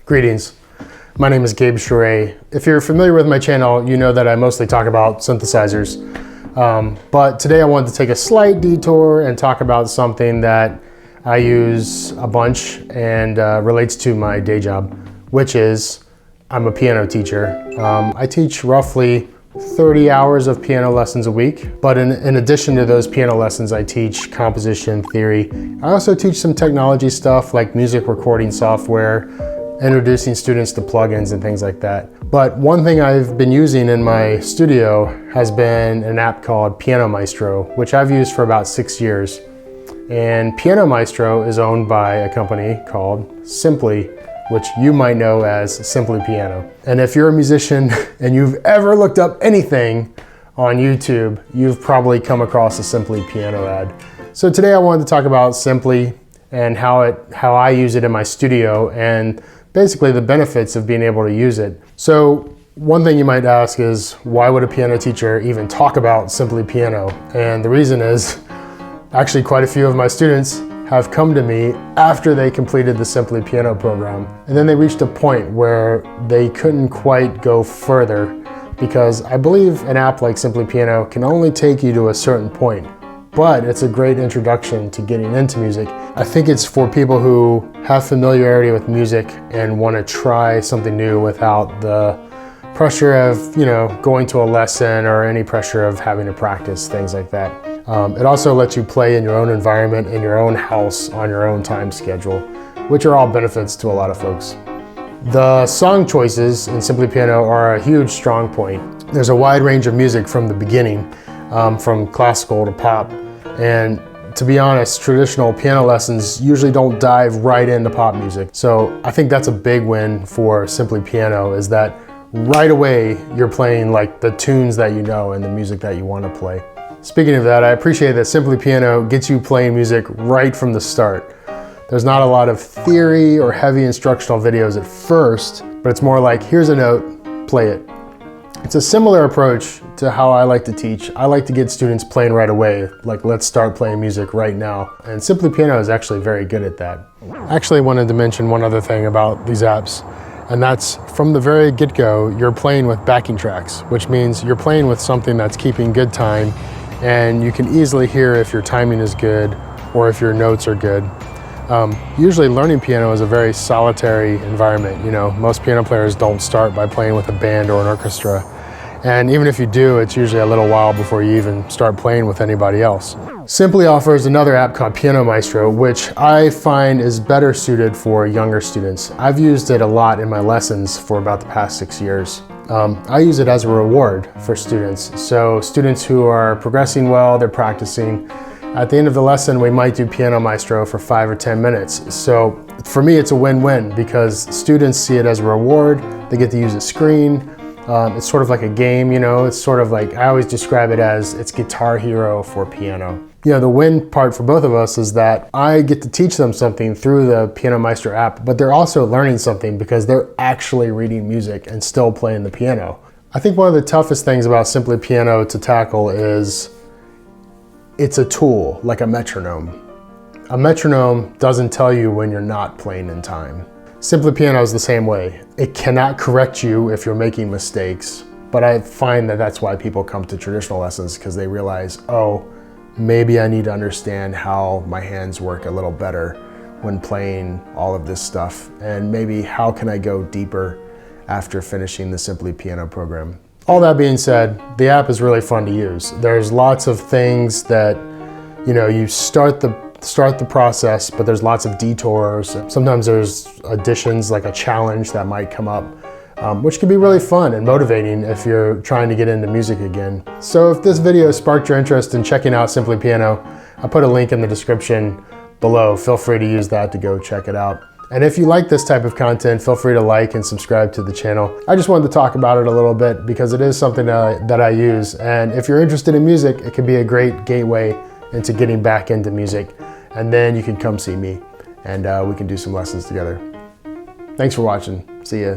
Greetings, my name is Gabe Charest. If you're familiar with my channel, you know that I mostly talk about synthesizers. But today I wanted to take a slight detour and talk about something that I use a bunch and relates to my day job, which is I'm a piano teacher. I teach roughly 30 hours of piano lessons a week, but in addition to those piano lessons, I teach composition theory. I also teach some technology stuff like music recording software, introducing students to plugins and things like that. But one thing I've been using in my studio has been an app called Piano Maestro, which I've used for about 6 years. And Piano Maestro is owned by a company called Simply, which you might know as Simply Piano. And if you're a musician and you've ever looked up anything on YouTube, you've probably come across a Simply Piano ad. So today I wanted to talk about Simply and how I use it in my studio and basically the benefits of being able to use it. So one thing you might ask is, why would a piano teacher even talk about Simply Piano? And the reason is, actually quite a few of my students have come to me after they completed the Simply Piano program. And then they reached a point where they couldn't quite go further because I believe an app like Simply Piano can only take you to a certain point, but it's a great introduction to getting into music. I think it's for people who have familiarity with music and want to try something new without the pressure of, going to a lesson or any pressure of having to practice, things like that. It also lets you play in your own environment, in your own house, on your own time schedule, which are all benefits to a lot of folks. The song choices in Simply Piano are a huge strong point. There's a wide range of music from the beginning, from classical to pop. And to be honest, traditional piano lessons usually don't dive right into pop music. So I think that's a big win for Simply Piano, is that right away you're playing like the tunes that you know and the music that you want to play. Speaking of that, I appreciate that Simply Piano gets you playing music right from the start. There's not a lot of theory or heavy instructional videos at first, but it's more like, here's a note, play it. It's a similar approach to how I like to teach. I like to get students playing right away, like let's start playing music right now. And Simply Piano is actually very good at that. I actually wanted to mention one other thing about these apps, and that's from the very get-go, you're playing with backing tracks, which means you're playing with something that's keeping good time, and you can easily hear if your timing is good or if your notes are good. Usually learning piano is a very solitary environment. Most piano players don't start by playing with a band or an orchestra. And even if you do, it's usually a little while before you even start playing with anybody else. Simply offers another app called Piano Maestro, which I find is better suited for younger students. I've used it a lot in my lessons for about the past 6 years. I use it as a reward for students. So students who are progressing well, they're practicing. At the end of the lesson, we might do Piano Maestro for 5 or 10 minutes. So for me, it's a win-win because students see it as a reward. They get to use a screen. It's sort of like a game, it's sort of like, I always describe it as it's Guitar Hero for piano. The win part for both of us is that I get to teach them something through the Piano Maestro app, but they're also learning something because they're actually reading music and still playing the piano. I think one of the toughest things about Simply Piano to tackle is it's a tool, like a metronome. A metronome doesn't tell you when you're not playing in time. Simply Piano is the same way. It cannot correct you if you're making mistakes, but I find that that's why people come to traditional lessons, because they realize, oh, maybe I need to understand how my hands work a little better when playing all of this stuff, and maybe how can I go deeper after finishing the Simply Piano program. All that being said, the app is really fun to use. There's lots of things that, you start the process, but there's lots of detours. Sometimes there's additions, like a challenge that might come up, which can be really fun and motivating if you're trying to get into music again. So if this video sparked your interest in checking out Simply Piano, I put a link in the description below. Feel free to use that to go check it out. And if you like this type of content, feel free to like and subscribe to the channel. I just wanted to talk about it a little bit because it is something that I use. And if you're interested in music, it can be a great gateway into getting back into music. And then you can come see me and we can do some lessons together. Thanks for watching. See ya.